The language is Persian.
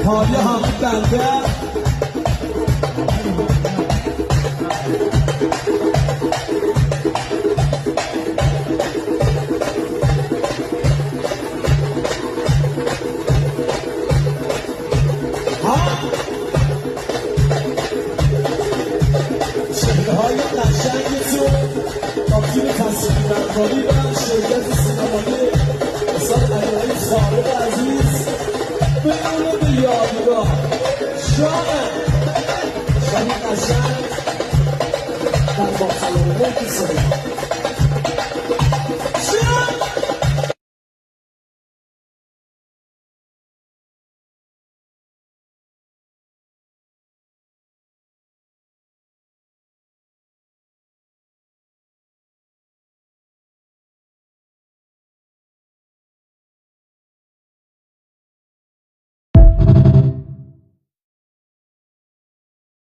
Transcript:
حالی حمید بنده شهرهای قشنگتون تا تیم تصویری مردمی و شرکت سینمایی استاد علیرضای فارغ عزیز بمونه به یادگار شب قشنگ در باقلانه کسایی